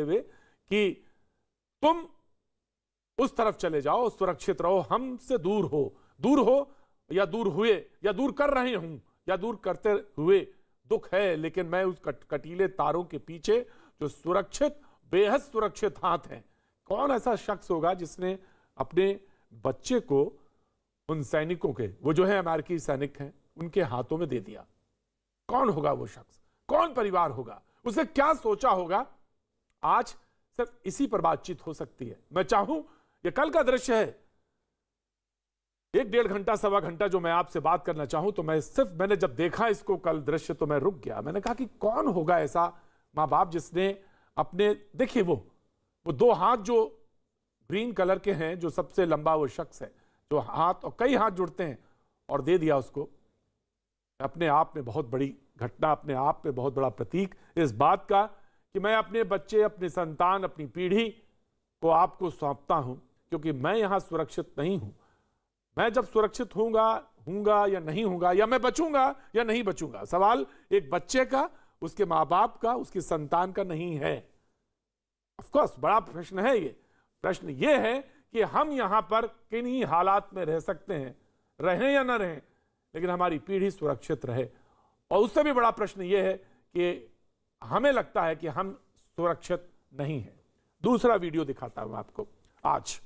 हुए कि तुम उस तरफ चले जाओ, सुरक्षित रहो, हमसे दूर हो या दूर हुए या दूर कर रहे हूं या दूर करते हुए दुख है, लेकिन मैं उस कटीले तारों के पीछे जो सुरक्षित, बेहद सुरक्षित हाथ हैं। कौन ऐसा शख्स होगा जिसने अपने बच्चे को उन सैनिकों के, वो जो है अमेरिकी सैनिक हैं, उनके हाथों में दे दिया? कौन होगा वो शख्स? कौन परिवार होगा? उसे क्या सोचा होगा? आज सिर्फ इसी पर बातचीत हो सकती है। मैं चाहूं, ये कल का दृश्य है, 1-1.5 घंटा, सवा घंटा जो मैं आपसे बात करना चाहूं, तो मैंने जब देखा इसको कल दृश्य, तो मैं रुक गया। मैंने कहा कि कौन होगा ऐसा मां बाप जिसने अपने, देखिए वो 2 हाथ जो ग्रीन कलर के हैं, जो सबसे लंबा वो शख्स है, जो हाथ और कई हाथ जुड़ते हैं, और दे दिया उसको। अपने आप में बहुत बड़ी घटना, अपने आप में बहुत बड़ा प्रतीक इस बात का कि मैं अपने बच्चे, अपने संतान, अपनी पीढ़ी को आपको सौंपता हूं, क्योंकि मैं यहां सुरक्षित नहीं हूं। मैं जब सुरक्षित हूंगा या नहीं हूंगा, या मैं बचूंगा या नहीं बचूंगा, सवाल एक बच्चे का, उसके मां बाप का, उसकी संतान का नहीं है। ऑफ कोर्स बड़ा प्रश्न है ये। प्रश्न ये है कि हम यहां पर किन्हीं हालात में रह सकते हैं, रहें या ना रहें, लेकिन हमारी पीढ़ी सुरक्षित रहे। और उससे भी बड़ा प्रश्न यह है कि हमें लगता है कि हम सुरक्षित नहीं हैं। दूसरा वीडियो दिखाता हूं आपको आज।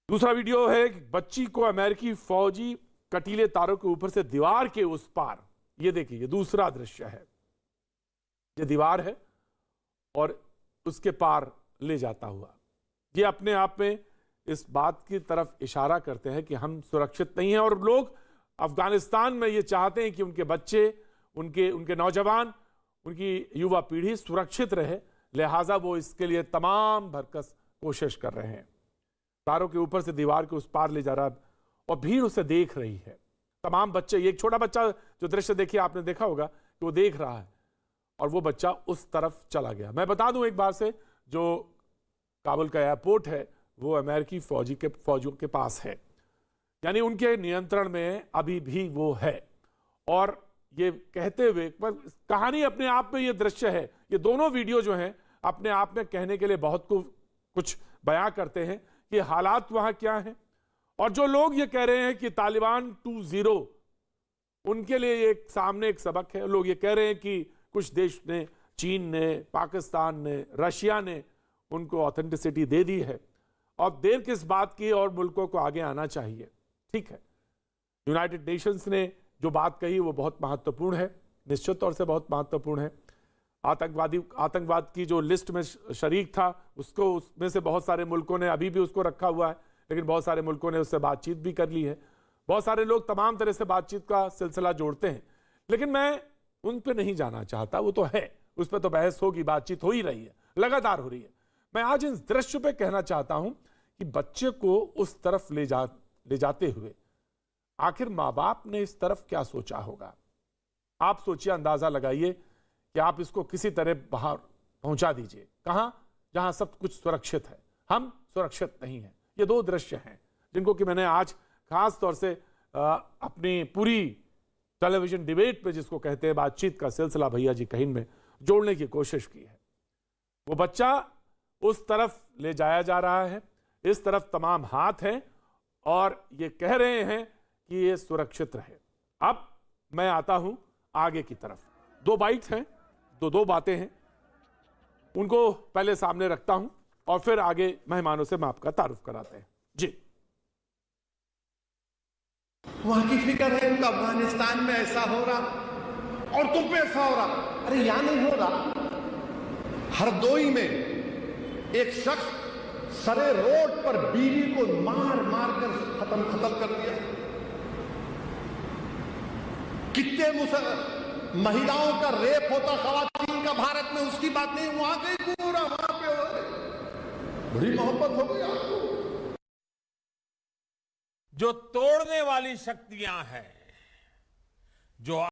दूसरा वीडियो है कि बच्ची को अमेरिकी फौजी कटीले तारों के ऊपर से दीवार के उस पार, ये देखिए, ये दूसरा दृश्य है। ये दीवार है और उसके पार ले जाता हुआ, ये अपने आप में इस बात की तरफ इशारा करते हैं कि हम सुरक्षित नहीं हैं। और लोग अफगानिस्तान में ये चाहते हैं कि उनके बच्चे, उनके नौजवान, उनकी युवा पीढ़ी सुरक्षित रहे, लिहाजा वो इसके लिए तमाम भरकस कोशिश कर रहे हैं। तारों के ऊपर से दीवार के उस पार ले जा रहा है और भीड़ उसे देख रही है। तमाम बच्चे, एक छोटा बच्चा जो दृश्य देखिए, आपने देखा होगा कि वो देख रहा है और वो बच्चा उस तरफ चला गया। मैं बता दूं एक बार से, जो काबुल का एयरपोर्ट है वो अमेरिकी फौजियों के पास है, यानी उनके नियंत्रण में अभी भी वो है। और ये कहते हुए, पर कहानी अपने आप में, ये दृश्य है, ये दोनों वीडियो जो हैं अपने आप में कहने के लिए बहुत कुछ बयां करते हैं कि हालात वहां क्या हैं। और जो लोग ये कह रहे हैं कि तालिबान 2.0, उनके लिए एक सामने एक सबक है। लोग ये कह रहे हैं कि कुछ देश ने, चीन ने, पाकिस्तान ने, रशिया ने उनको ऑथेंटिसिटी दे दी है, और देर किस बात की, और मुल्कों को आगे आना चाहिए। ठीक है, यूनाइटेड नेशंस ने जो बात कही वो बहुत महत्वपूर्ण है, निश्चित तौर से बहुत महत्वपूर्ण है। आतंकवाद की जो लिस्ट में शरीक था, उसमें से बहुत सारे मुल्कों ने अभी भी उसको रखा हुआ है, लेकिन बहुत सारे मुल्कों ने उससे बातचीत भी कर ली है। बहुत सारे लोग तमाम तरह से बातचीत का सिलसिला जोड़ते हैं, लेकिन मैं उन पे नहीं जाना चाहता। वो तो है, उस पर तो बहस होगी, बातचीत हो ही रही है, लगातार हो रही है। मैं आज इस दृश्य पे कहना चाहता हूं कि बच्चे को उस तरफ ले जाते हुए आखिर माँ बाप ने इस तरफ क्या सोचा होगा। आप सोचिए, अंदाजा लगाइए कि आप इसको किसी तरह बाहर पहुंचा दीजिए, कहां, जहां सब कुछ सुरक्षित है। हम सुरक्षित नहीं हैं। ये 2 दृश्य हैं जिनको कि मैंने आज खास तौर से अपनी पूरी टेलीविजन डिबेट पे, जिसको कहते हैं बातचीत का सिलसिला, भैया जी कहीं में जोड़ने की कोशिश की है। वो बच्चा उस तरफ ले जाया जा रहा है, इस तरफ तमाम हाथ हैं और ये कह रहे हैं कि ये सुरक्षित रहे। अब मैं आता हूं आगे की तरफ। 2 बाइट्स हैं, दो बातें हैं, उनको पहले सामने रखता हूं और फिर आगे मेहमानों से मैं आपका तारुफ कराते हैं। जी, वहां की फिक्र है उनका, अफगानिस्तान में ऐसा हो रहा और तुम पे ऐसा हो रहा। अरे यहां नहीं हो रहा। हरदोई में एक शख्स सरे रोड पर बीवी को मार कर खत्म कर दिया। कितने महिलाओं का रेप होता खवातीन का भारत में, उसकी बात नहीं। वहां गई पूरा, वहां पे हो रही, बड़ी मोहब्बत हो गई आपको। जो तोड़ने वाली शक्तियां हैं, जो